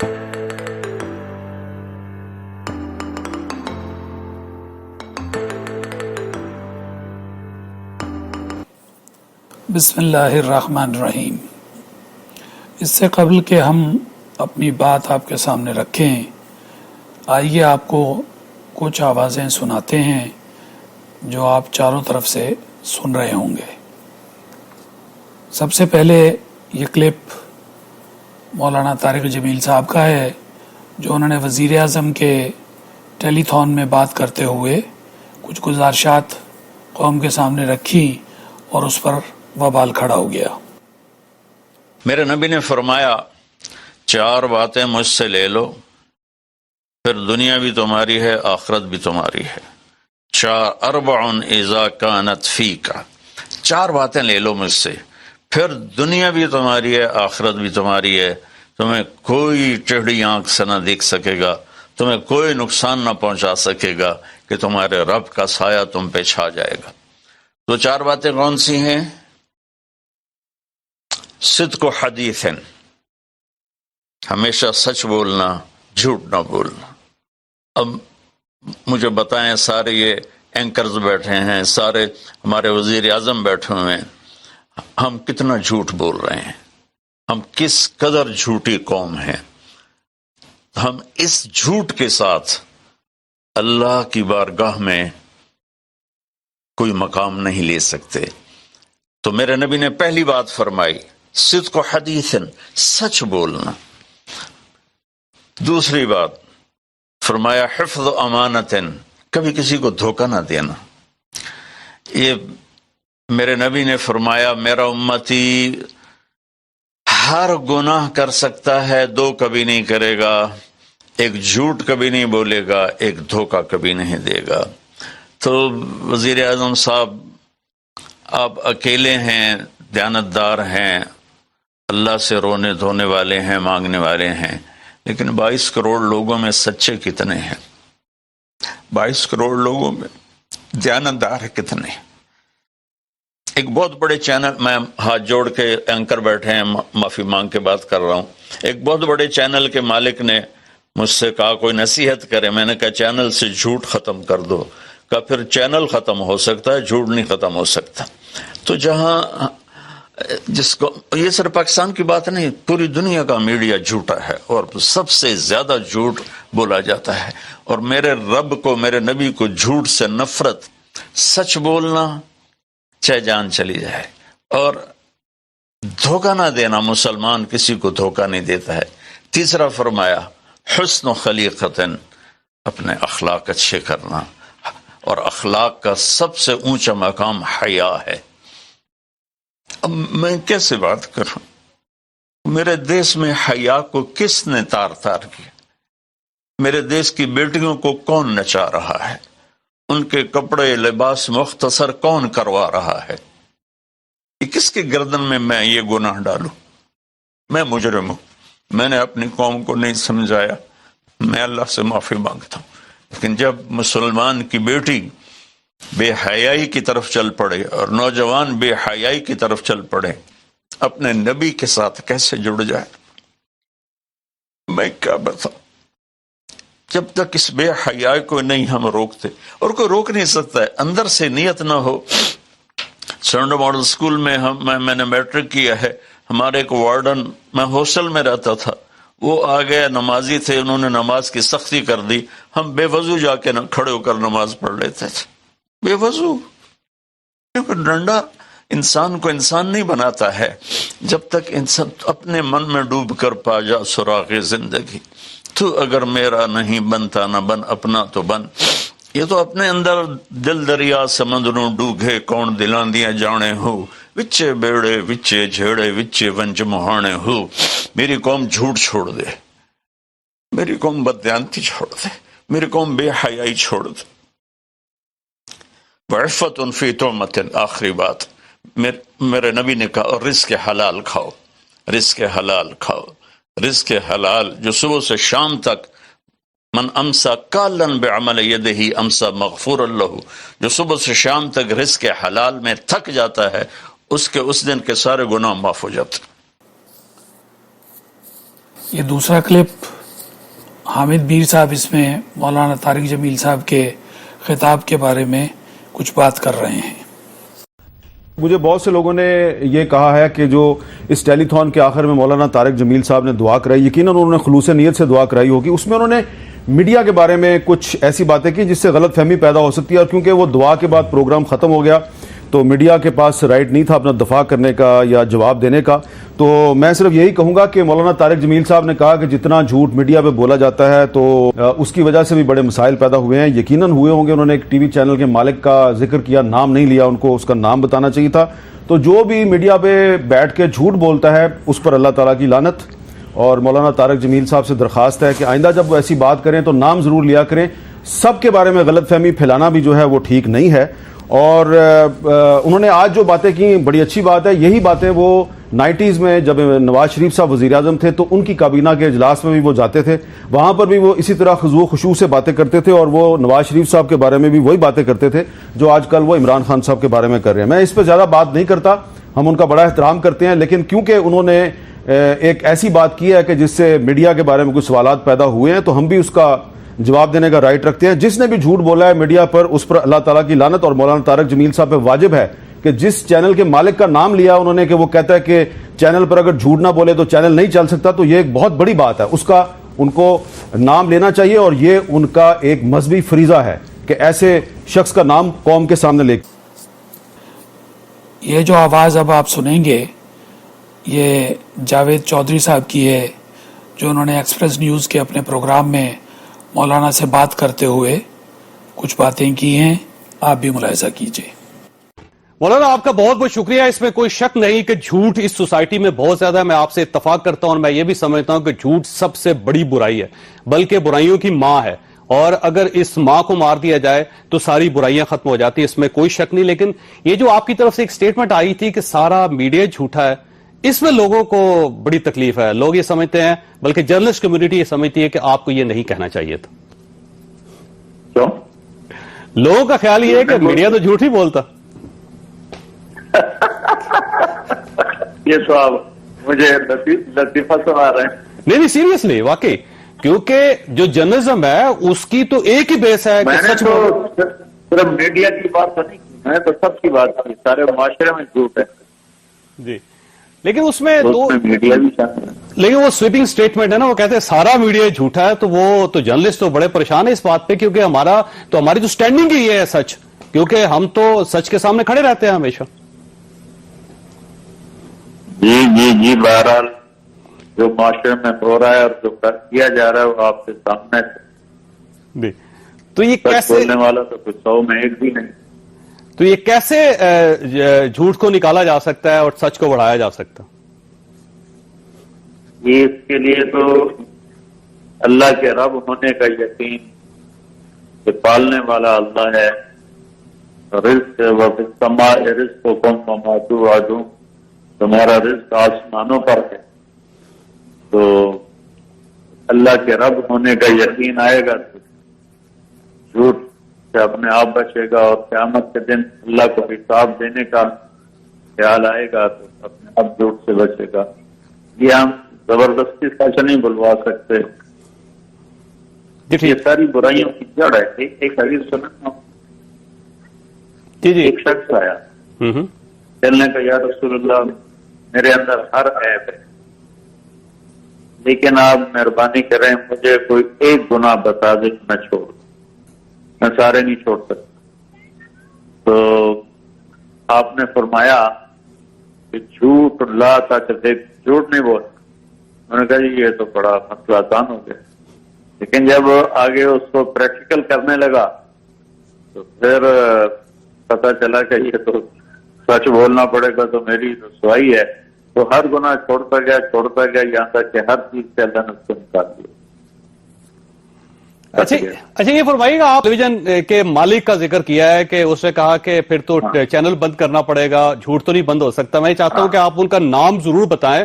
بسم اللہ الرحمن الرحیم۔ اس سے قبل کہ ہم اپنی بات آپ کے سامنے رکھیں، آئیے آپ کو کچھ آوازیں سناتے ہیں جو آپ چاروں طرف سے سن رہے ہوں گے۔ سب سے پہلے یہ کلپ مولانا طارق جمیل صاحب کا ہے، جو انہوں نے وزیر اعظم کے ٹیلی تھون میں بات کرتے ہوئے کچھ گزارشات قوم کے سامنے رکھی اور اس پر وبال کھڑا ہو گیا۔ میرے نبی نے فرمایا 4 باتیں مجھ سے لے لو، پھر دنیا بھی تمہاری ہے، آخرت بھی تمہاری ہے۔ 4 اذا کانت فیک، 4 باتیں لے لو مجھ سے، پھر دنیا بھی تمہاری ہے، آخرت بھی تمہاری ہے۔ تمہیں کوئی ٹیڑھی آنکھ سے نہ دیکھ سکے گا، تمہیں کوئی نقصان نہ پہنچا سکے گا کہ تمہارے رب کا سایہ تم پہ چھا جائے گا۔ تو 4 باتیں کون سی ہیں؟ صدق و حدیث، ہمیشہ سچ بولنا، جھوٹ نہ بولنا۔ اب مجھے بتائیں، سارے یہ اینکرز بیٹھے ہیں، سارے ہمارے وزیر اعظم بیٹھے ہوئے ہیں، ہم کتنا جھوٹ بول رہے ہیں؟ ہم کس قدر جھوٹی قوم ہیں؟ ہم اس جھوٹ کے ساتھ اللہ کی بارگاہ میں کوئی مقام نہیں لے سکتے۔ تو میرے نبی نے پہلی بات فرمائی صدق و حدیث، سچ بولنا۔ دوسری بات فرمایا حفظ و امانت، کبھی کسی کو دھوکہ نہ دینا۔ یہ میرے نبی نے فرمایا میرا امتی ہر گناہ کر سکتا ہے، 2 کبھی نہیں کرے گا، ایک جھوٹ کبھی نہیں بولے گا، ایک دھوکہ کبھی نہیں دے گا۔ تو وزیر اعظم صاحب، آپ اکیلے ہیں، دیانتدار ہیں، اللہ سے رونے دھونے والے ہیں، مانگنے والے ہیں، لیکن 22 کروڑ لوگوں میں سچے کتنے ہیں؟ 22 کروڑ لوگوں میں دیانتدار کتنے ہیں؟ ایک بہت بڑے چینل، میں ہاتھ جوڑ کے اینکر بیٹھے ہیں، معافی مانگ کے بات کر رہا ہوں، ایک بہت بڑے چینل کے مالک نے مجھ سے کہا کوئی نصیحت کرے۔ میں نے کہا چینل سے جھوٹ ختم کر دو۔ کہا پھر چینل ختم ہو سکتا ہے، جھوٹ نہیں ختم ہو سکتا۔ تو جہاں جس کو، یہ صرف پاکستان کی بات نہیں، پوری دنیا کا میڈیا جھوٹا ہے اور سب سے زیادہ جھوٹ بولا جاتا ہے۔ اور میرے رب کو، میرے نبی کو جھوٹ سے نفرت۔ سچ بولنا چاہے جان چلی جائے، اور دھوکہ نہ دینا، مسلمان کسی کو دھوکہ نہیں دیتا ہے۔ تیسرا فرمایا حسن و خلیقت، اپنے اخلاق اچھے کرنا، اور اخلاق کا سب سے اونچا مقام حیا ہے۔ اب میں کیسے بات کروں؟ میرے دیش میں حیا کو کس نے تار تار کیا؟ میرے دیش کی بیٹیوں کو کون نچا رہا ہے؟ ان کے کپڑے لباس مختصر کون کروا رہا ہے؟ یہ کس کے گردن میں یہ گناہ ڈالوں؟ میں مجرم ہوں، میں نے اپنی قوم کو نہیں سمجھایا، میں اللہ سے معافی مانگتا ہوں۔ لیکن جب مسلمان کی بیٹی بے حیائی کی طرف چل پڑے اور نوجوان بے حیائی کی طرف چل پڑے، اپنے نبی کے ساتھ کیسے جڑ جائے؟ میں کیا بتاؤں؟ جب تک اس بے حیائی کو نہیں ہم روکتے، اور کوئی روک نہیں سکتا ہے، اندر سے نیت نہ ہو۔ سرنڈا ماڈل سکول میں میں نے میٹرک کیا ہے، ہمارے ایک وارڈن، میں ہاسٹل میں رہتا تھا، وہ آ گئے، نمازی تھے، انہوں نے نماز کی سختی کر دی، ہم بے وضو جا کے کھڑے ہو کر نماز پڑھ لیتے تھے، بے وضو۔ کیونکہ ڈنڈا انسان کو انسان نہیں بناتا ہے جب تک انسان اپنے من میں ڈوب کر پا جا سراغ زندگی۔ تو اگر میرا نہیں بنتا نہ بن، اپنا تو بن۔ یہ تو اپنے اندر دل دریا سمندروں ڈوگے، کون دلان دیا جانے ہو، وچے بیڑے وچے جھیڑے وچے ونج مہانے ہو۔ میری قوم جھوٹ چھوڑ دے، میری قوم بددیانتی چھوڑ دے، میری قوم بے حیائی چھوڑ دے۔ وعفت فی تہمت، آخری بات میرے نبی نے کہا اور رزق حلال کھاؤ، رزق حلال کھاؤ، رزق حلال جو صبح سے شام تک، من امسا کالن بعمل یدہ امسا مغفور اللہ، جو صبح سے شام تک رزق حلال میں تھک جاتا ہے، اس کے اس دن کے سارے گناہ معاف ہو جاتے۔ یہ دوسرا کلپ حامد میر صاحب اس میں مولانا طارق جمیل صاحب کے خطاب کے بارے میں کچھ بات کر رہے ہیں. مجھے بہت سے لوگوں نے یہ کہا ہے کہ جو اس ٹیلی تھون کے آخر میں مولانا طارق جمیل صاحب نے دعا کرائی، یقیناً انہوں نے خلوص نیت سے دعا کرائی ہوگی، اس میں انہوں نے میڈیا کے بارے میں کچھ ایسی باتیں کی جس سے غلط فہمی پیدا ہو سکتی ہے، اور کیونکہ وہ دعا کے بعد پروگرام ختم ہو گیا تو میڈیا کے پاس رائٹ نہیں تھا اپنا دفاع کرنے کا یا جواب دینے کا. تو میں صرف یہی کہوں گا کہ مولانا طارق جمیل صاحب نے کہا کہ جتنا جھوٹ میڈیا پہ بولا جاتا ہے تو اس کی وجہ سے بھی بڑے مسائل پیدا ہوئے ہیں. یقیناً ہوئے ہوں گے. انہوں نے ایک ٹی وی چینل کے مالک کا ذکر کیا، نام نہیں لیا، ان کو اس کا نام بتانا چاہیے تھا. تو جو بھی میڈیا پہ بیٹھ کے جھوٹ بولتا ہے اس پر اللہ تعالیٰ کی لعنت. اور مولانا طارق جمیل صاحب سے درخواست ہے کہ آئندہ جب وہ ایسی بات کریں تو نام ضرور لیا کریں. سب کے بارے میں غلط فہمی پھیلانا بھی جو ہے وہ ٹھیک نہیں ہے. اور انہوں نے آج جو باتیں کی بڑی اچھی بات ہے. یہی باتیں وہ 90s میں جب نواز شریف صاحب وزیر اعظم تھے تو ان کی کابینہ کے اجلاس میں بھی وہ جاتے تھے، وہاں پر بھی وہ اسی طرح خضوع و خشوع سے باتیں کرتے تھے، اور وہ نواز شریف صاحب کے بارے میں بھی وہی باتیں کرتے تھے جو آج کل وہ عمران خان صاحب کے بارے میں کر رہے ہیں. میں اس پہ زیادہ بات نہیں کرتا، ہم ان کا بڑا احترام کرتے ہیں، لیکن کیونکہ انہوں نے ایک ایسی بات کی ہے کہ جس سے میڈیا کے بارے میں کچھ سوالات پیدا ہوئے ہیں تو ہم بھی اس کا جواب دینے کا رائٹ رکھتے ہیں. جس نے بھی جھوٹ بولا ہے میڈیا پر اس پر اللہ تعالیٰ کی لعنت. اور مولانا طارق جمیل صاحب پہ واجب ہے کہ جس چینل کے مالک کا نام لیا انہوں نے کہ وہ کہتا ہے کہ چینل پر اگر جھوٹ نہ بولے تو چینل نہیں چل سکتا، تو یہ ایک بہت بڑی بات ہے، اس کا ان کو نام لینا چاہیے، اور یہ ان کا ایک مذہبی فریضہ ہے کہ ایسے شخص کا نام قوم کے سامنے لے. یہ جو آواز اب آپ سنیں گے یہ جاوید چودھری صاحب کی ہے، جو انہوں نے ایکسپریس نیوز کے اپنے پروگرام میں مولانا سے بات کرتے ہوئے کچھ باتیں کی ہیں. آپ بھی ملاحظہ کیجیے. مولانا آپ کا بہت بہت شکریہ. اس میں کوئی شک نہیں کہ جھوٹ اس سوسائٹی میں بہت زیادہ ہے. میں آپ سے اتفاق کرتا ہوں اور میں یہ بھی سمجھتا ہوں کہ جھوٹ سب سے بڑی برائی ہے، بلکہ برائیوں کی ماں ہے، اور اگر اس ماں کو مار دیا جائے تو ساری برائیاں ختم ہو جاتی ہیں، اس میں کوئی شک نہیں. لیکن یہ جو آپ کی طرف سے ایک سٹیٹمنٹ آئی تھی کہ سارا میڈیا جھوٹا ہے، اس میں لوگوں کو بڑی تکلیف ہے. لوگ یہ سمجھتے ہیں، بلکہ جرنلسٹ کمیونٹی یہ سمجھتی ہے کہ آپ کو یہ نہیں کہنا چاہیے تھا. کیوں؟ لوگوں کا خیال یہ ہے کہ میڈیا تو جھوٹ ہی بولتا. یہ تو آپ مجھے لطیفہ سنا رہے ہیں. نہیں سیریسلی، واقعی، کیونکہ جو جرنلزم ہے اس کی تو ایک ہی بیس ہے کہ سچ تو صرف میڈیا کی بات تو نہیں کی، میں تو سب کی بات کی. سارے معاشرے میں جھوٹ ہے جی، لیکن اس میں میڈیا بھی شامل ہے. لیکن وہ سویپنگ سٹیٹمنٹ ہے نا، وہ کہتے ہیں سارا میڈیا جھوٹا ہے، تو وہ تو جرنلسٹ تو بڑے پریشان ہے اس بات پہ، کیونکہ ہماری تو سٹینڈنگ ہی ہے سچ، کیونکہ ہم تو سچ کے سامنے کھڑے رہتے ہیں ہمیشہ. جی بہرحال جو معاشرے میں ہو رہا ہے اور جو کیا جا رہا ہے وہ آپ کے سامنے جی. تو یہ سچ کیسے بولنے والا تو کچھ 100 میں ایک بھی نہیں. تو یہ کیسے جھوٹ کو نکالا جا سکتا ہے اور سچ کو بڑھایا جا سکتا؟ یہ اس کے لیے تو اللہ کے رب ہونے کا یقین کہ پالنے والا اللہ ہے. رزق وفالسماء رزقکم وما توعدون، تمہارا رزق آسمانوں پر ہے. تو اللہ کے رب ہونے کا یقین آئے گا تو جھوٹ سے اپنے آپ بچے گا، اور قیامت کے دن اللہ کو حساب دینے کا خیال آئے گا تو اپنے آپ جھوٹ سے بچے گا. یہ ہم زبردستی سچ نہیں بلوا سکتے. یہ ساری برائیوں کی جڑ ہے. ایک حدیث سنا، جی ایک شخص آیا چلنے کا، یا رسول اللہ میرے اندر ہر عیب ہے، لیکن آپ مہربانی کریں مجھے کوئی ایک گناہ بتا دیں میں چھوڑ دوں، میں سارے نہیں چھوڑ سکتا. تو آپ نے فرمایا کہ جھوٹ لا تک دیکھ، جھوٹ نہیں بول. میں نے کہا جی یہ تو بڑا مسئلہ آسان ہو گیا. لیکن جب آگے اس کو پریکٹیکل کرنے لگا تو پھر پتا چلا کہ یہ تو سچ بولنا پڑے گا تو میری رسوائی ہے. تو ہر گناہ چھوڑتا گیا یہاں تک کہ ہر چیز سے اللہ نے اس کو نکال دیا. اچھا یہ فرمائیے گا، آپ ٹیلی ویژن کے مالک کا ذکر کیا ہے کہ اس نے کہا کہ پھر تو چینل بند کرنا پڑے گا، جھوٹ تو نہیں بند ہو سکتا. میں چاہتا ہوں کہ آپ ان کا نام ضرور بتائیں،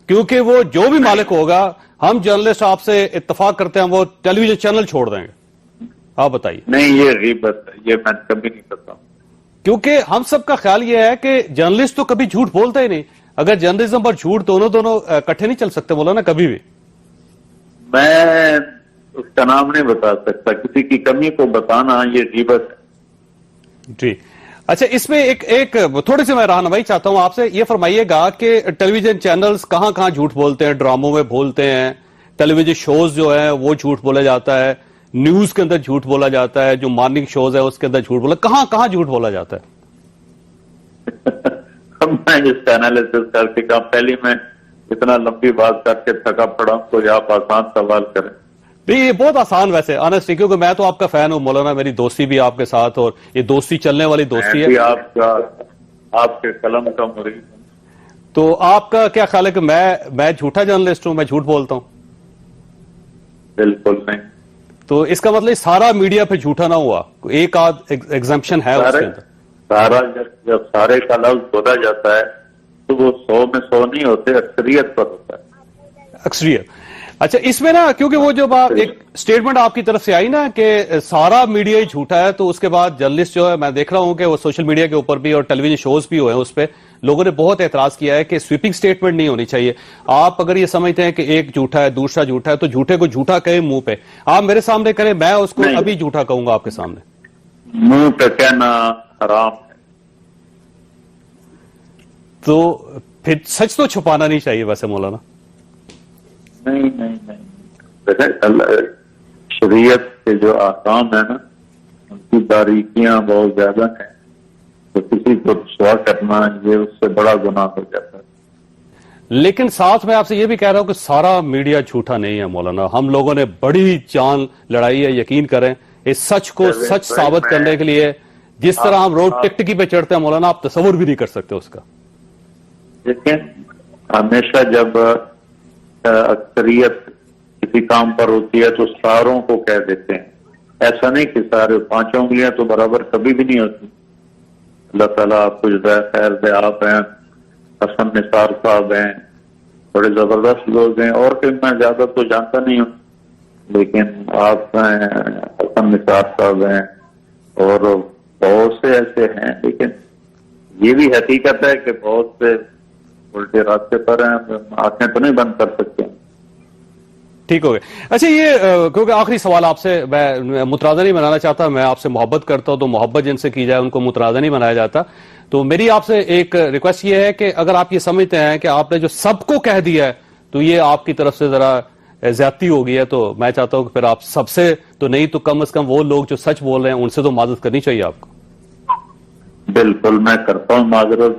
کیونکہ وہ جو بھی مالک ہوگا، ہم جرنلسٹ آپ سے اتفاق کرتے ہیں وہ ٹیلی ویژن چینل چھوڑ دیں گے. آپ بتائیے. نہیں یہ غیبت ہے، یہ میں کبھی نہیں کرتا ہوں. کیونکہ ہم سب کا خیال یہ ہے کہ جرنلسٹ تو کبھی جھوٹ بولتا ہی نہیں. اگر جرنلزم اور جھوٹ دونوں اکٹھے نہیں چل سکتے بولا نا کبھی بھی. میں اس کا نام نہیں بتا سکتا. کسی کی کمی کو بتانا یہ غیبت ہے. جی اچھا، اس میں ایک تھوڑی سی میں رہنمائی چاہتا ہوں آپ سے. یہ فرمائیے گا کہ ٹیلی ویژن چینلز کہاں کہاں جھوٹ بولتے ہیں؟ ڈراموں میں بولتے ہیں، ٹیلی ویژن شوز جو ہیں وہ جھوٹ بولا جاتا ہے، نیوز کے اندر جھوٹ بولا جاتا ہے، جو مارننگ شوز ہے اس کے اندر جھوٹ بولا، کہاں کہاں جھوٹ بولا جاتا ہے؟ میں اس کا انالیسس کر کے کہا، پہلی میں اتنا لمبی بات کر کے تھکا پڑا ہوں، کوئی آپ آسان سوال کریں. یہ بہت آسان ویسے آنےسٹلی، کیونکہ میں تو آپ کا فین ہوں مولانا، میری دوستی بھی آپ کے ساتھ، اور یہ دوستی چلنے والی دوستی میں بھی ہے. آپ کے قلم کا مرید ہوں. تو آپ کا کیا خیال ہے کہ میں جھوٹا جرنلسٹ ہوں، میں جھوٹ بولتا ہوں؟ بالکل نہیں. تو اس کا مطلب سارا میڈیا پہ جھوٹا نہ ہوا، ایک آدھ ایگزمپشن ہے اس کے اندر؟ سارا جب سارے کا لفظ بولا جاتا ہے تو وہ 100 میں 100 نہیں ہوتے، اکثریت پر ہوتا ہے. اکثریت. اچھا، اس میں نا کیونکہ وہ جب ایک سٹیٹمنٹ آپ کی طرف سے آئی نا کہ سارا میڈیا ہی جھوٹا ہے، تو اس کے بعد جرنلسٹ جو ہے، میں دیکھ رہا ہوں کہ وہ سوشل میڈیا کے اوپر بھی اور ٹیلی ویژن شوز بھی ہوئے ہیں، اس پہ لوگوں نے بہت اعتراض کیا ہے کہ سویپنگ سٹیٹمنٹ نہیں ہونی چاہیے. آپ اگر یہ سمجھتے ہیں کہ ایک جھوٹا ہے دوسرا جھوٹا ہے، تو جھوٹے کو جھوٹا کہیں منہ پہ، آپ میرے سامنے کریں، میں اس کو ابھی جھوٹا کہوں گا آپ کے سامنے. منہ پہ کہنا حرام ہے. تو پھر سچ تو چھپانا نہیں چاہیے ویسے مولانا. نہیں. شریعت کے جو احکام ہیں نا، ان کی باریکیاں بہت زیادہ ہیں، تو کسی کو رسوا کرنا یہ اس سے بڑا گناہ ہو جاتا ہے. لیکن ساتھ میں آپ سے یہ بھی کہہ رہا ہوں کہ سارا میڈیا جھوٹا نہیں ہے مولانا. ہم لوگوں نے بڑی جان لڑائی ہے، یقین کریں. اس سچ کو سچ ثابت کرنے کے لیے جس طرح ہم روڈ ٹکٹکی پہ چڑھتے ہیں مولانا، آپ تصور بھی نہیں کر سکتے اس کا. لیکن ہمیشہ جب اکثریت کسی کام پر ہوتی ہے تو ساروں کو کہہ دیتے ہیں. ایسا نہیں کہ سارے 5 انگلیاں تو برابر کبھی بھی نہیں ہوتی. اللہ تعالیٰ آپ کو جزائے خیر دے. آپ ہیں حسن نثار صاحب ہیں، بڑے زبردست لوگ ہیں، اور کہ میں زیادہ تو جانتا نہیں ہوں، لیکن آپ ہیں حسن نثار صاحب ہیں اور بہت سے ایسے ہیں. لیکن یہ بھی حقیقت ہے کہ بہت سے الٹے راستے پر ہیں، آنکھیں تو نہیں بند کر سکتے. ٹھیک ہو گئے. اچھا، یہ کیونکہ آخری سوال آپ سے میں متنازع نہیں بنانا چاہتا، میں آپ سے محبت کرتا ہوں تو محبت جن سے کی جائے ان کو متنازع نہیں بنایا جاتا. تو میری آپ سے ایک ریکویسٹ یہ ہے کہ اگر آپ یہ سمجھتے ہیں کہ آپ نے جو سب کو کہہ دیا ہے تو یہ آپ کی طرف سے ذرا زیادتی ہو گئی ہے، تو میں چاہتا ہوں کہ پھر آپ سب سے تو نہیں تو کم از کم وہ لوگ جو سچ بول رہے ہیں ان سے تو معذرت کرنی چاہیے آپ کو. بالکل میں کرتا ہوں معذرت،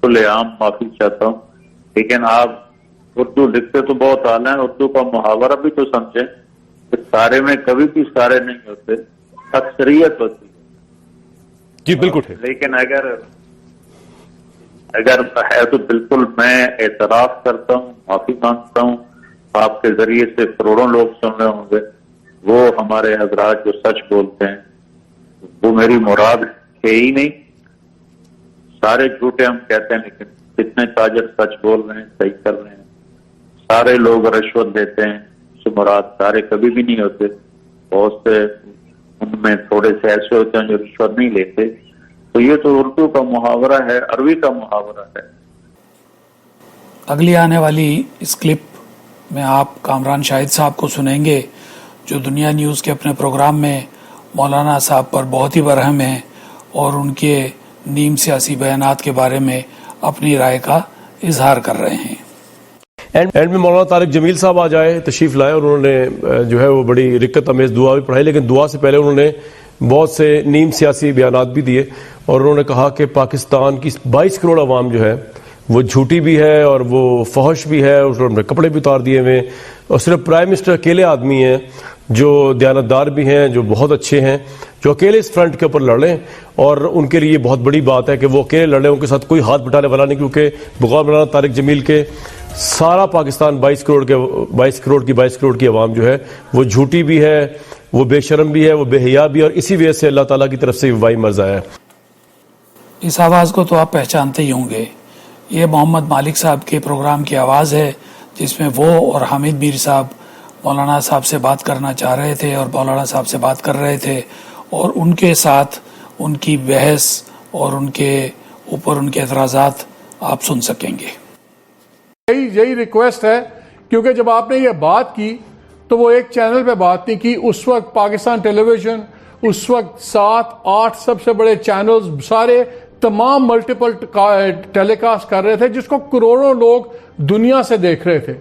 کھلے عام معافی چاہتا ہوں. لیکن آپ اردو لکھتے تو بہت اعلیٰ ہیں، اردو کا محاورہ بھی تو سمجھیں کہ سارے میں کبھی بھی سارے نہیں ہوتے، اکثریت ہوتی ہے. جی بالکل ٹھیک. لیکن اگر ہے تو بالکل میں اعتراف کرتا ہوں، معافی مانگتا ہوں. آپ کے ذریعے سے کروڑوں لوگ سن رہے ہوں گے، وہ ہمارے حضرات جو سچ بولتے ہیں وہ میری مراد ہے ہی نہیں. سارے جھوٹے ہم کہتے ہیں، لیکن کتنے تاجر سچ بول رہے ہیں، صحیح کر رہے ہیں. سارے لوگ رشوت دیتے ہیں، اس مراد سارے کبھی بھی نہیں ہوتے. بہت سے ان میں تھوڑے سے ایسے ہوتے ہیں جو رشوت نہیں لیتے. تو یہ تو اردو کا محاورہ ہے، عربی کا محاورہ ہے. اگلی آنے والی اس کلپ میں آپ کامران شاہد صاحب کو سنیں گے، جو دنیا نیوز کے اپنے پروگرام میں مولانا صاحب پر بہت ہی برہم ہیں اور ان کے نیم سیاسی بیانات کے بارے میں اپنی رائے کا اظہار کر رہے ہیں. اینڈ میں مولانا طارق جمیل صاحب آ جائے، تشریف لائے، اور انہوں نے جو ہے وہ بڑی رکت امیز دعا بھی پڑھائی. لیکن دعا سے پہلے انہوں نے بہت سے نیم سیاسی بیانات بھی دیے، اور انہوں نے کہا کہ پاکستان کی 22 کروڑ عوام جو ہے وہ جھوٹی بھی ہے اور وہ فحش بھی ہے، اور انہوں نے کپڑے بھی اتار دیے ہوئے، اور صرف پرائم منسٹر اکیلے آدمی ہیں جو دیانتدار بھی ہیں، جو بہت اچھے ہیں، جو اکیلے اس فرنٹ کے اوپر لڑ لیں. اور ان کے لیے یہ بہت بڑی بات ہے کہ وہ اکیلے لڑ لیں، ان کے ساتھ کوئی ہاتھ بٹانے والا نہیں، کیونکہ بغور مولانا طارق جمیل کے سارا پاکستان 22 کروڑ کی عوام جو ہے وہ جھوٹی بھی ہے، وہ بے شرم بھی ہے، وہ بے حیا بھی ہے، اور اسی وجہ سے اللہ تعالیٰ کی طرف سے وبائی مرض آیا ہے. اس آواز کو تو آپ پہچانتے ہی ہوں گے، یہ محمد مالک صاحب کے پروگرام کی آواز ہے، جس میں وہ اور حامد میر صاحب مولانا صاحب سے بات کرنا چاہ رہے تھے اور مولانا صاحب سے بات کر رہے تھے، اور ان کے ساتھ ان کی بحث اور ان کے اوپر ان کے اعتراضات آپ سن سکیں گے. یہی ریکویسٹ ہے کیونکہ جب آپ نے یہ بات کی تو وہ ایک چینل پہ بات نہیں کی. اس وقت پاکستان ٹیلی ویژن اس وقت 7-8 سب سے بڑے چینلز سارے تمام ملٹیپل ٹیلی کاسٹ کر رہے تھے جس کو کروڑوں لوگ دنیا سے دیکھ رہے تھے.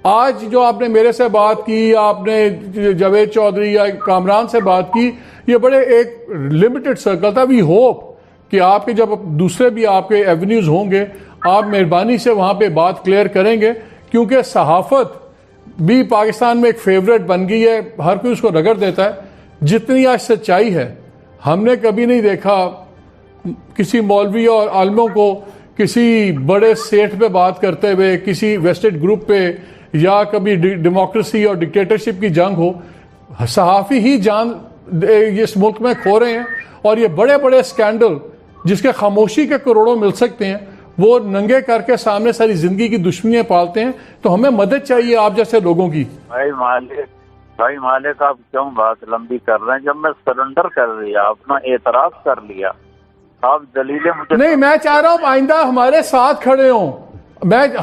آج جو آپ نے میرے سے بات کی, آپ نے جاوید چودھری یا کامران سے بات کی, یہ بڑے ایک لمیٹڈ سرکل تھا. وی ہوپ کہ آپ کے جب دوسرے بھی آپ کے ایونیوز ہوں گے آپ مہربانی سے وہاں پہ بات کلیئر کریں گے, کیونکہ صحافت بھی پاکستان میں ایک فیوریٹ بن گئی ہے, ہر کوئی اس کو رگڑ دیتا ہے. جتنی آج سچائی ہے ہم نے کبھی نہیں دیکھا کسی مولوی اور عالموں کو کسی بڑے سیٹ پہ بات کرتے ہوئے, کسی ویسٹڈ گروپ پہ, یا کبھی ڈیموکریسی اور ڈکٹیٹرشپ کی جنگ ہو. صحافی ہی جان اس ملک میں کھو رہے ہیں, اور یہ بڑے بڑے سکینڈل جس کے خاموشی کے کروڑوں مل سکتے ہیں وہ ننگے کر کے سامنے ساری زندگی کی دشمنیاں پالتے ہیں. تو ہمیں مدد چاہیے آپ جیسے لوگوں کی. بھائی مالک آپ کیوں بات لمبی کر رہے ہیں؟ جب میں سرنڈر کر لیا, اپنا اعتراف کر لیا, آپ دلیلیں مجھے نہیں, میں چاہ رہا ہوں آئندہ ہمارے ساتھ کھڑے ہوں.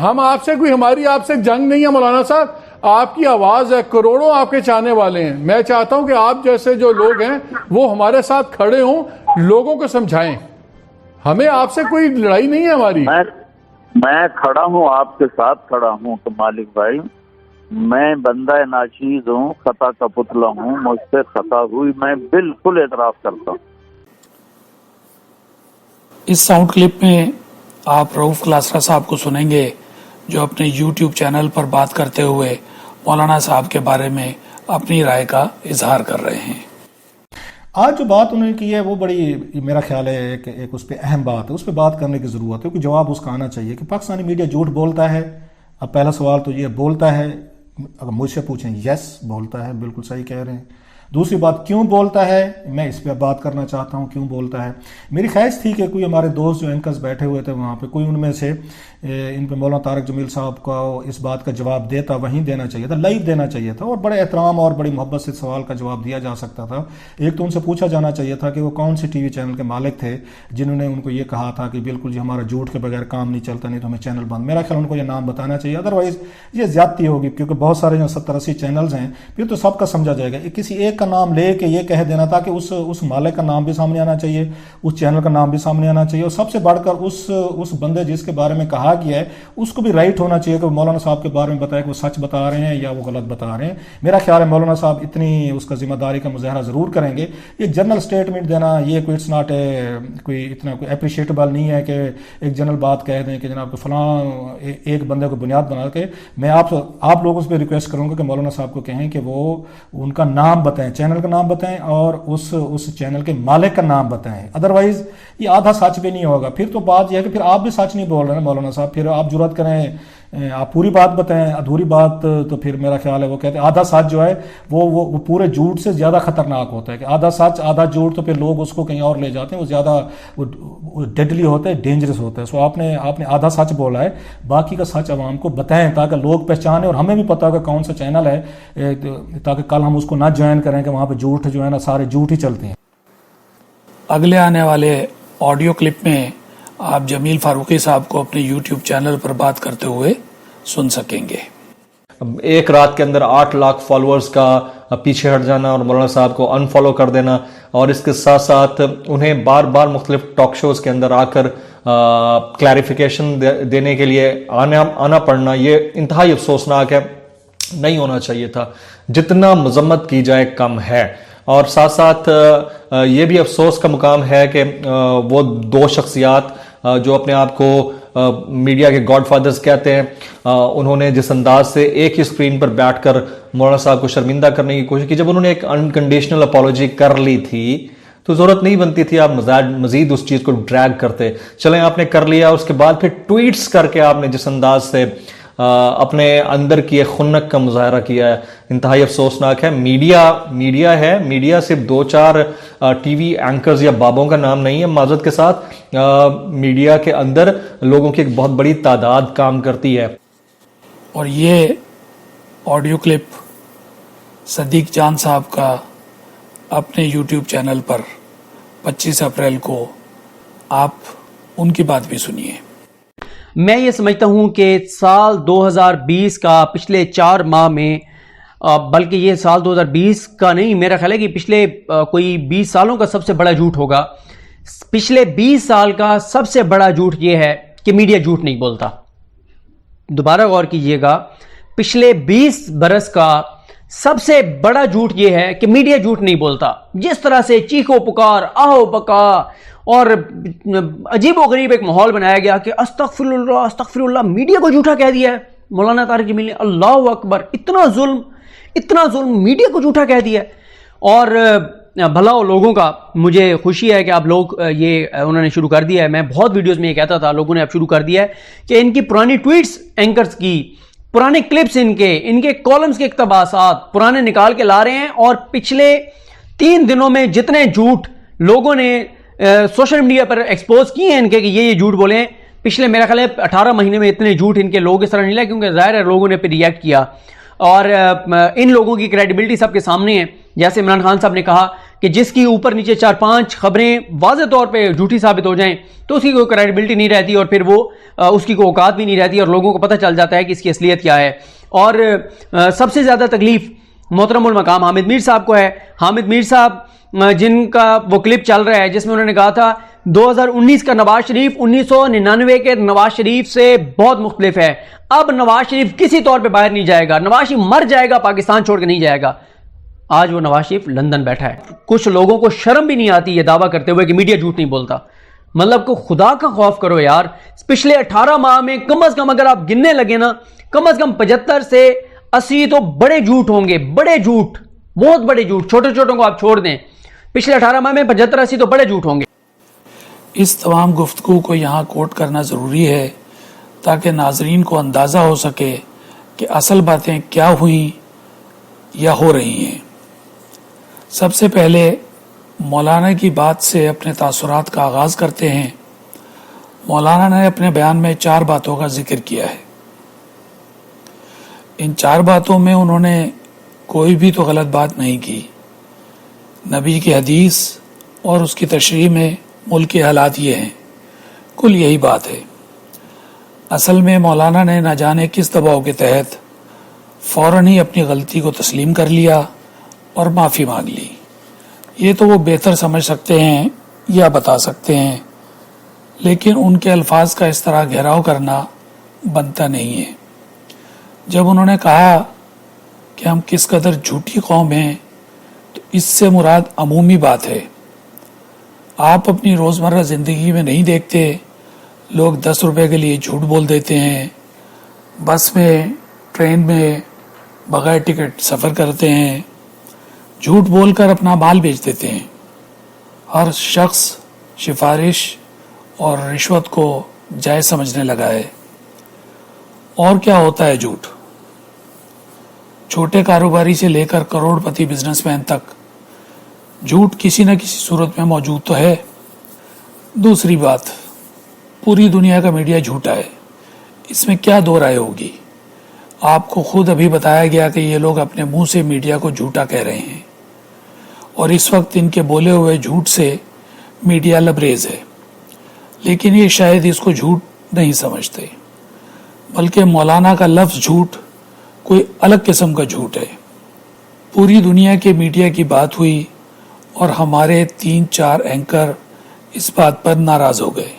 ہم آپ سے کوئی ہماری آپ سے جنگ نہیں ہے مولانا صاحب, آپ کی آواز ہے, کروڑوں آپ کے چاہنے والے ہیں. میں چاہتا ہوں کہ آپ جیسے جو لوگ ہیں وہ ہمارے ساتھ کھڑے ہوں, لوگوں کو سمجھائیں. ہمیں آپ سے کوئی لڑائی نہیں ہے ہماری. میں کھڑا ہوں, آپ کے ساتھ کھڑا ہوں. تو مالک بھائی میں بندہ ناچیز ہوں, خطا کا پتلا ہوں, مجھ سے خطا ہوئی, میں بالکل اعتراف کرتا ہوں. اس ساؤنڈ کلپ میں آپ رؤف کلاسرا صاحب کو سنیں گے جو اپنے یوٹیوب چینل پر بات کرتے ہوئے مولانا صاحب کے بارے میں اپنی رائے کا اظہار کر رہے ہیں. آج جو بات انہوں نے کی ہے وہ بڑی میرا خیال ہے ایک اس پہ اہم بات ہے, اس پہ بات کرنے کی ضرورت ہے, کیونکہ جواب اس کا آنا چاہیے کہ پاکستانی میڈیا جھوٹ بولتا ہے. اب پہلا سوال تو یہ بولتا ہے, اگر مجھ سے پوچھیں یس بولتا ہے, بالکل صحیح کہہ رہے ہیں. دوسری بات کیوں بولتا ہے, میں اس پہ بات کرنا چاہتا ہوں کیوں بولتا ہے. میری خواہش تھی کہ کوئی ہمارے دوست جو اینکرز بیٹھے ہوئے تھے وہاں پہ کوئی ان میں سے ان پہ مولانا طارق جمیل صاحب کا اس بات کا جواب دیتا, وہیں دینا چاہیے تھا, لائیو دینا چاہیے تھا, اور بڑے احترام اور بڑی محبت سے سوال کا جواب دیا جا سکتا تھا. ایک تو ان سے پوچھا جانا چاہیے تھا کہ وہ کون سے ٹی وی چینل کے مالک تھے جنہوں نے ان کو یہ کہا تھا کہ بالکل جی ہمارا جھوٹ کے بغیر کام نہیں چلتا, نہیں تو ہمیں چینل بند. میرا خیال ان کو یہ نام بتانا چاہیے, ادروائز یہ زیادتی ہوگی, کیونکہ بہت سارے جو 70-80 چینلز ہیں پھر تو سب کا سمجھا جائے گا. کسی ایک کا نام لے کے یہ کہہ دینا تھا کہ اس مالک کا نام بھی سامنے آنا چاہیے, اس چینل کا نام بھی سامنے آنا چاہیے, اور سب سے بڑھ کر اس بندے جس کے بارے میں کہا گیا ہے اس کو بھی رائٹ ہونا چاہیے کہ مولانا صاحب کے بارے میں بتائے کہ وہ سچ بتا رہے ہیں یا وہ غلط بتا رہے ہیں. میرا خیال ہے مولانا صاحب اتنی اس کا ذمہ داری کا مظاہرہ ضرور کریں گے. یہ جنرل سٹیٹمنٹ دینا یہ کوئی اٹس ناٹ کوئی اتنا کوئی اپریشیٹیبل نہیں ہے کہ ایک جنرل بات کہہ دیں کہ جناب کو فلاں ایک بندے کو بنیاد بنا کے. میں آپ لوگوں سے ریکویسٹ کروں گا کہ مولانا صاحب کو کہیں کہ وہ ان کا نام بتائیں, چینل کا نام بتائیں, اور اس چینل کے مالک کا نام بتائیں. ادروائز یہ آدھا سچ بھی نہیں ہوگا. پھر تو بات یہ ہے کہ پھر آپ بھی سچ نہیں بول رہے ہیں مولانا صاحب, پھر آپ جرات کریں آپ پوری بات بتائیں, ادھوری بات تو پھر میرا خیال ہے وہ کہتے ہیں آدھا سچ جو ہے وہ پورے جھوٹ سے زیادہ خطرناک ہوتا ہے. کہ آدھا سچ آدھا جھوٹ تو پھر لوگ اس کو کہیں اور لے جاتے ہیں, وہ زیادہ ڈیڈلی ہوتا ہے, ڈینجرس ہوتا ہے. سو آپ نے آدھا سچ بولا ہے, باقی کا سچ عوام کو بتائیں تاکہ لوگ پہچانیں اور ہمیں بھی پتہ ہو کہ کون سا چینل ہے, تاکہ کل ہم اس کو نہ جوائن کریں کہ وہاں پہ جھوٹ جو ہے نا سارے جھوٹ ہی چلتے ہیں. اگلے آنے والے آڈیو کلپ میں آپ جمیل فاروقی صاحب کو اپنے یوٹیوب چینل پر بات کرتے ہوئے سن سکیں گے. ایک رات کے اندر 8 لاکھ فالوورز کا پیچھے ہٹ جانا اور مولانا صاحب کو انفالو کر دینا, اور اس کے ساتھ ساتھ انہیں بار بار مختلف ٹاک شوز کے اندر آ کر کلیریفیکیشن دینے کے لیے آنا پڑنا, یہ انتہائی افسوسناک ہے. نہیں ہونا چاہیے تھا. جتنا مذمت کی جائے کم ہے. اور ساتھ ساتھ یہ بھی افسوس کا مقام ہے کہ وہ 2 شخصیات جو اپنے آپ کو میڈیا کے گاڈ فادرز کہتے ہیں, انہوں نے جس انداز سے ایک ہی اسکرین پر بیٹھ کر مولانا صاحب کو شرمندہ کرنے کی کوشش کی. جب انہوں نے ایک انکنڈیشنل اپالوجی کر لی تھی تو ضرورت نہیں بنتی تھی آپ مزید اس چیز کو ڈریگ کرتے. چلیں آپ نے کر لیا, اس کے بعد پھر ٹویٹس کر کے آپ نے جس انداز سے اپنے اندر کی ایک خنک کا مظاہرہ کیا ہے, انتہائی افسوسناک ہے. میڈیا ہے, میڈیا صرف 2-4 ٹی وی اینکرز یا بابوں کا نام نہیں ہے. معذرت کے ساتھ میڈیا کے اندر لوگوں کی ایک بہت بڑی تعداد کام کرتی ہے. اور یہ آڈیو کلپ صدیق جان صاحب کا اپنے یوٹیوب چینل پر 25 اپریل کو, آپ ان کی بات بھی سنیے. میں یہ سمجھتا ہوں کہ سال 2020 کا پچھلے 4 ماہ میں، بلکہ یہ سال 2020 کا نہیں، میرا خیال ہے کہ پچھلے کوئی 20 سالوں کا سب سے بڑا جھوٹ ہوگا. پچھلے 20 سال کا سب سے بڑا جھوٹ یہ ہے کہ میڈیا جھوٹ نہیں بولتا. دوبارہ غور کیجئے گا، پچھلے 20 برس کا سب سے بڑا جھوٹ یہ ہے کہ میڈیا جھوٹ نہیں بولتا. جس طرح سے چیخو پکار، آہو بکا اور عجیب و غریب ایک ماحول بنایا گیا کہ استغفر اللہ، میڈیا کو جھوٹا کہہ دیا ہے. مولانا طارق جمیل نے، اللہ اکبر، اتنا ظلم میڈیا کو جھوٹا کہہ دیا ہے. اور بھلا لوگوں کا، مجھے خوشی ہے کہ آپ لوگ یہ انہوں نے شروع کر دیا ہے. میں بہت ویڈیوز میں یہ کہتا تھا، لوگوں نے اب شروع کر دیا ہے کہ ان کی پرانی ٹویٹس، اینکرز کی پرانے کلپس، ان کے کالمز کے اقتباسات پرانے نکال کے لا رہے ہیں. اور پچھلے 3 دنوں میں جتنے جھوٹ لوگوں نے سوشل میڈیا پر ایکسپوز کیے ہیں ان کے کہ یہ جھوٹ بولے ہیں، پچھلے میرا خیال ہے 18 مہینے میں اتنے جھوٹ ان کے لوگ اس طرح نہیں لائے، کیونکہ ظاہر ہے لوگوں نے پہ ریئیکٹ کیا. اور ان لوگوں کی کریڈیبلٹی سب کے سامنے ہے. جیسے عمران خان صاحب نے کہا کہ جس کی اوپر نیچے 4-5 خبریں واضح طور پہ جھوٹی ثابت ہو جائیں تو اس کی کوئی کریڈیبلٹی نہیں رہتی، اور پھر وہ اس کی کوئی اوقات بھی نہیں رہتی، اور لوگوں کو پتہ چل جاتا ہے کہ اس کی اصلیت کیا ہے. اور سب سے زیادہ تکلیف محترم المقام حامد میر صاحب کو ہے. حامد میر صاحب جن کا وہ کلپ چل رہا ہے جس میں انہوں نے کہا تھا 2019 کا نواز شریف 1999 کے نواز شریف سے بہت مختلف ہے. اب نواز شریف کسی طور پہ باہر نہیں جائے گا، نواز شریف مر جائے گا، پاکستان چھوڑ کے نہیں جائے گا. آج وہ نواز شریف لندن بیٹھا ہے. کچھ لوگوں کو شرم بھی نہیں آتی یہ دعویٰ کرتے ہوئے کہ میڈیا جھوٹ نہیں بولتا. مطلب کو خدا کا خوف کرو یار. پچھلے 18 ماہ میں کم از کم اگر آپ گننے لگے نا، کم از کم 75 سے 80 تو بڑے جھوٹ ہوں گے. بڑے جھوٹ، بہت بڑے جھوٹ. چھوٹوں کو آپ چھوڑ دیں، پچھلے 18 ماہ میں 75-80 تو بڑے جھوٹ ہوں گے. اس تمام گفتگو کو یہاں کوٹ کرنا ضروری ہے تاکہ ناظرین کو اندازہ ہو سکے کہ اصل باتیں کیا ہوئیں یا ہو رہی ہیں. سب سے پہلے مولانا کی بات سے اپنے تاثرات کا آغاز کرتے ہیں. مولانا نے اپنے بیان میں 4 باتوں کا ذکر کیا ہے. ان 4 باتوں میں انہوں نے کوئی بھی تو غلط بات نہیں کی. نبی کی حدیث اور اس کی تشریح میں ملک کے حالات یہ ہیں، کل یہی بات ہے. اصل میں مولانا نے نہ جانے کس دباؤ کے تحت فوراً ہی اپنی غلطی کو تسلیم کر لیا اور معافی مانگ لی. یہ تو وہ بہتر سمجھ سکتے ہیں یا بتا سکتے ہیں، لیکن ان کے الفاظ کا اس طرح گھیراؤ کرنا بنتا نہیں ہے. جب انہوں نے کہا کہ ہم کس قدر جھوٹی قوم ہیں تو اس سے مراد عمومی بات ہے. آپ اپنی روزمرہ زندگی میں نہیں دیکھتے لوگ 10 روپے کے لیے جھوٹ بول دیتے ہیں، بس میں، ٹرین میں بغیر ٹکٹ سفر کرتے ہیں، جھوٹ بول کر اپنا مال بیچ دیتے ہیں. ہر شخص سفارش اور رشوت کو جائز سمجھنے لگا ہے. اور کیا ہوتا ہے جھوٹ؟ چھوٹے کاروباری سے لے کر کروڑ پتی بزنس مین تک جھوٹ کسی نہ کسی صورت میں موجود تو ہے. دوسری بات، پوری دنیا کا میڈیا جھوٹا ہے، اس میں کیا دو رائے ہوگی؟ آپ کو خود ابھی بتایا گیا کہ یہ لوگ اپنے منہ سے میڈیا کو جھوٹا کہہ رہے ہیں، اور اس وقت ان کے بولے ہوئے جھوٹ سے میڈیا لبریز ہے. لیکن یہ شاید اس کو جھوٹ نہیں سمجھتے، بلکہ مولانا کا لفظ جھوٹ کوئی الگ قسم کا جھوٹ ہے. پوری دنیا کے میڈیا کی بات ہوئی اور ہمارے 3-4 اینکر اس بات پر ناراض ہو گئے.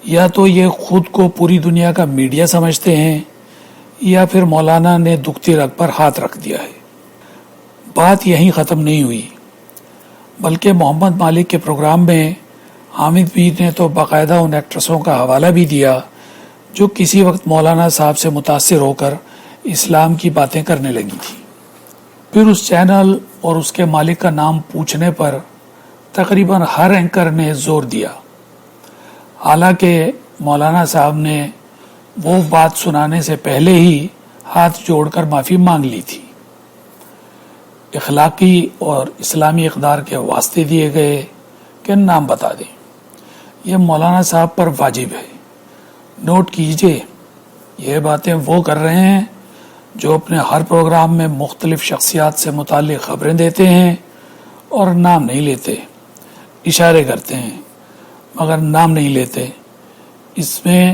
یا تو یہ خود کو پوری دنیا کا میڈیا سمجھتے ہیں یا پھر مولانا نے دکھتی رگ پر ہاتھ رکھ دیا ہے. بات یہیں ختم نہیں ہوئی، بلکہ محمد مالک کے پروگرام میں حامد میر نے تو باقاعدہ ان ایکٹریسوں کا حوالہ بھی دیا جو کسی وقت مولانا صاحب سے متاثر ہو کر اسلام کی باتیں کرنے لگی تھی. پھر اس چینل اور اس کے مالک کا نام پوچھنے پر تقریباً ہر اینکر نے زور دیا، حالانکہ مولانا صاحب نے وہ بات سنانے سے پہلے ہی ہاتھ جوڑ کر معافی مانگ لی تھی. اخلاقی اور اسلامی اقدار کے واسطے دیے گئے کہ نام بتا دیں، یہ مولانا صاحب پر واجب ہے. نوٹ کیجئے، یہ باتیں وہ کر رہے ہیں جو اپنے ہر پروگرام میں مختلف شخصیات سے متعلق خبریں دیتے ہیں اور نام نہیں لیتے، اشارے کرتے ہیں مگر نام نہیں لیتے. اس میں